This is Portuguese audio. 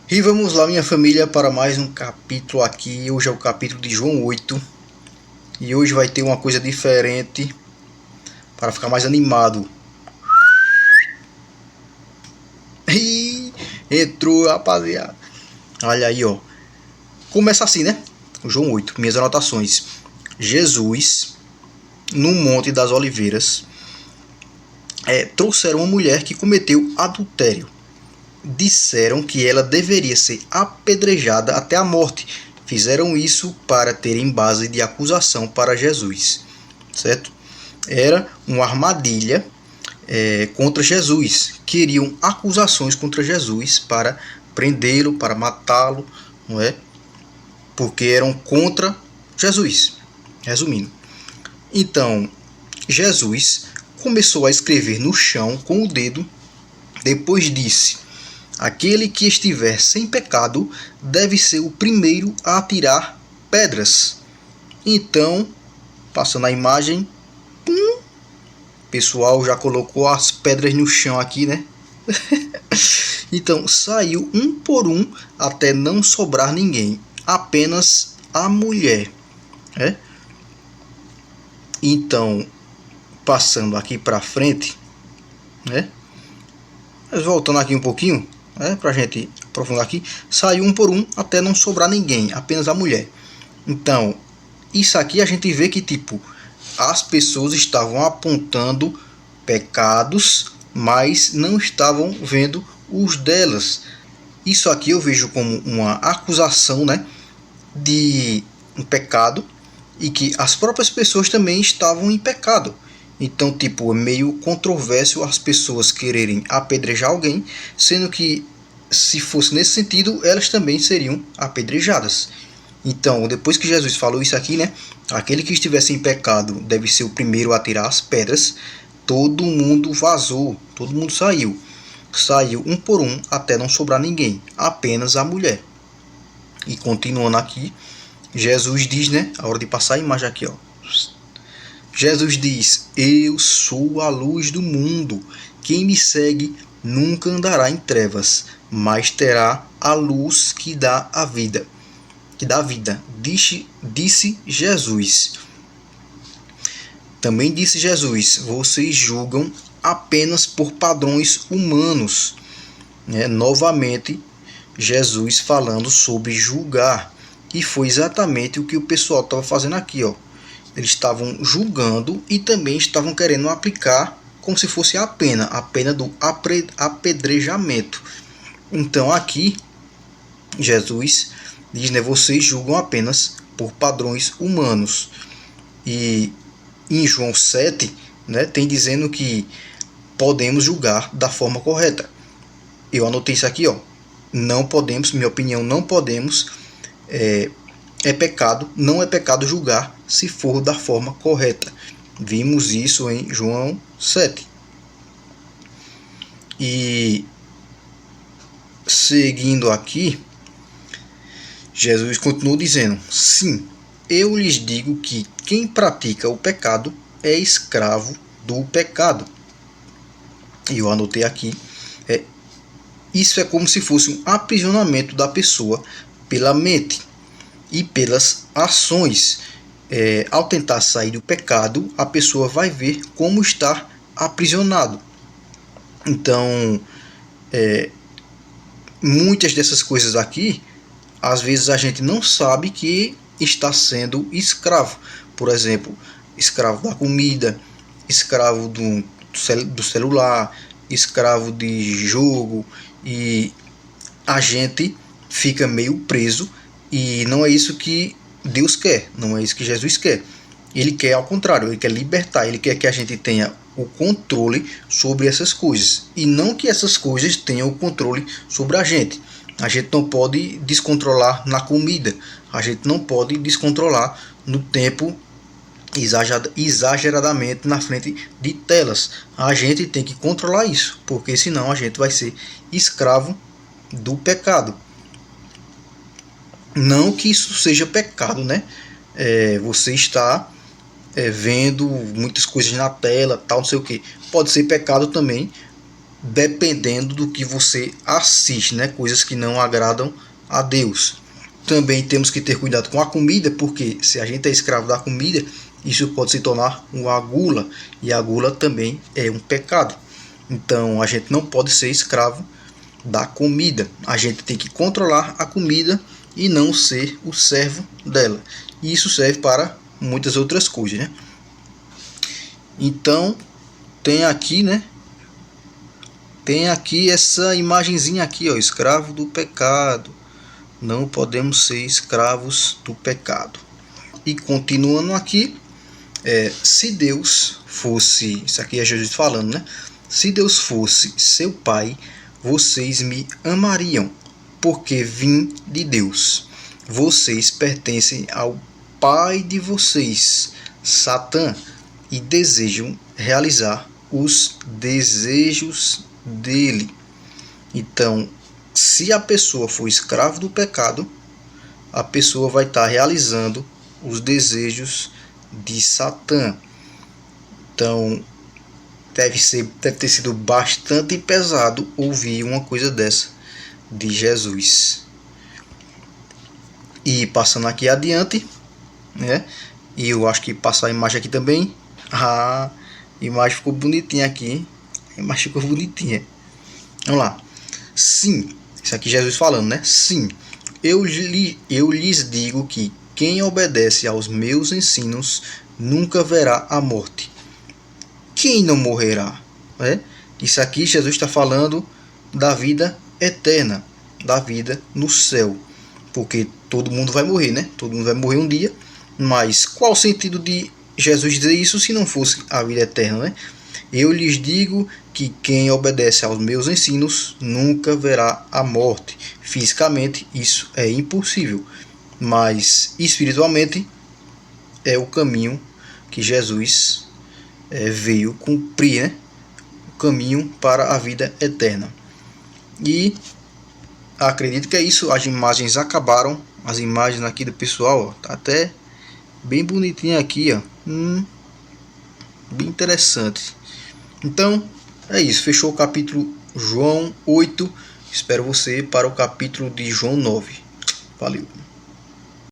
E vamos lá, minha família, para mais um capítulo aqui. Hoje é o capítulo de João 8. E hoje vai ter uma coisa diferente para ficar mais animado. Ih, entrou, rapaziada. Olha aí, ó. Começa assim, né? O João 8, minhas anotações. Jesus, no Monte das Oliveiras, trouxeram uma mulher que cometeu adultério. Disseram que ela deveria ser apedrejada até a morte. Fizeram isso para terem base de acusação para Jesus, certo? Era uma armadilha contra Jesus. Queriam acusações contra Jesus para prendê-lo, para matá-lo, não é? Porque eram contra Jesus. Resumindo, então Jesus começou a escrever no chão com o dedo. Depois disse: aquele que estiver sem pecado deve ser o primeiro a atirar pedras. Então, passando a imagem, o pessoal já colocou as pedras no chão aqui, né? Então, saiu um por um até não sobrar ninguém, apenas a mulher. Então, passando aqui para frente, né? Mas voltando aqui um pouquinho, para a gente aprofundar aqui, saiu um por um até não sobrar ninguém, apenas a mulher. Então, isso aqui a gente vê que tipo as pessoas estavam apontando pecados, mas não estavam vendo os delas. Isso aqui eu vejo como uma acusação, né, de um pecado, e que as próprias pessoas também estavam em pecado. Então, tipo, é meio controverso as pessoas quererem apedrejar alguém, sendo que, se fosse nesse sentido, elas também seriam apedrejadas. Então, depois que Jesus falou isso aqui, né? Aquele que estivesse em pecado deve ser o primeiro a tirar as pedras. Todo mundo vazou, todo mundo saiu. Saiu um por um até não sobrar ninguém, apenas a mulher. E continuando aqui, Jesus diz, né? A hora de passar a imagem aqui, ó. Jesus diz: eu sou a luz do mundo. Quem me segue nunca andará em trevas, mas terá a luz que dá a vida. Que dá vida. Disse Jesus. Também disse Jesus: vocês julgam apenas por padrões humanos. Novamente, Jesus falando sobre julgar. E foi exatamente o que o pessoal estava fazendo aqui, ó. Eles estavam julgando e também estavam querendo aplicar como se fosse a pena do apedrejamento. Então aqui Jesus diz, né, vocês julgam apenas por padrões humanos. E em João 7, né, tem dizendo que podemos julgar da forma correta. Eu anotei isso aqui, ó. Não podemos, minha opinião, não podemos. É pecado, não é pecado julgar se for da forma correta. Vimos isso em João 7. E seguindo aqui, Jesus continuou dizendo: sim, eu lhes digo que quem pratica o pecado é escravo do pecado. E eu anotei aqui, isso é como se fosse um aprisionamento da pessoa pela mente e pelas ações. Ao tentar sair do pecado, a pessoa vai ver como está aprisionado. Então, muitas dessas coisas aqui, às vezes a gente não sabe que está sendo escravo. Por exemplo, escravo da comida, escravo do celular, escravo de jogo, e a gente fica meio preso, e não é isso que Deus quer, não é isso que Jesus quer. Ele quer ao contrário, ele quer libertar, ele quer que a gente tenha o controle sobre essas coisas, e não que essas coisas tenham o controle sobre a gente. A gente não pode descontrolar na comida, a gente não pode descontrolar no tempo exageradamente na frente de telas. A gente tem que controlar isso, porque senão a gente vai ser escravo do pecado. Não que isso seja pecado, né? Você está vendo muitas coisas na tela, tal, não sei o que. Pode ser pecado também dependendo do que você assiste, né? Coisas que não agradam a Deus. Também temos que ter cuidado com a comida, porque se a gente é escravo da comida, isso pode se tornar uma gula, e a gula também é um pecado. Então a gente não pode ser escravo da comida. A gente tem que controlar a comida e não ser o servo dela. E isso serve para muitas outras coisas, né? Então tem aqui, né? Tem aqui essa imagenzinha aqui, ó, escravo do pecado. Não podemos ser escravos do pecado. E continuando aqui, se Deus fosse, isso aqui é Jesus falando, né? Se Deus fosse seu pai, vocês me amariam, porque vim de Deus. Vocês pertencem ao pai de vocês, Satã, e desejam realizar os desejos dele. Então, se a pessoa for escravo do pecado, a pessoa vai estar realizando os desejos de Satã. Então, deve ter sido bastante pesado ouvir uma coisa dessa de Jesus. E passando aqui adiante, né? E eu acho que passar a imagem aqui também. A imagem ficou bonitinha aqui. A imagem ficou bonitinha. Vamos lá. Sim, isso aqui Jesus falando, né? Sim, eu lhes digo que quem obedece aos meus ensinos nunca verá a morte. Quem não morrerá? Isso aqui Jesus está falando da vida eterna, da vida no céu. Porque todo mundo vai morrer, né? Todo mundo vai morrer um dia. Mas qual o sentido de Jesus dizer isso se não fosse a vida eterna, né? Eu lhes digo que quem obedece aos meus ensinos nunca verá a morte. Fisicamente isso é impossível, mas espiritualmente é o caminho que Jesus veio cumprir, né? O caminho para a vida eterna. E acredito que é isso. As imagens acabaram. As imagens aqui do pessoal, ó, tá até bem bonitinha aqui, ó. Bem interessante. Então é isso. Fechou o capítulo João 8. Espero você para o capítulo de João 9. Valeu.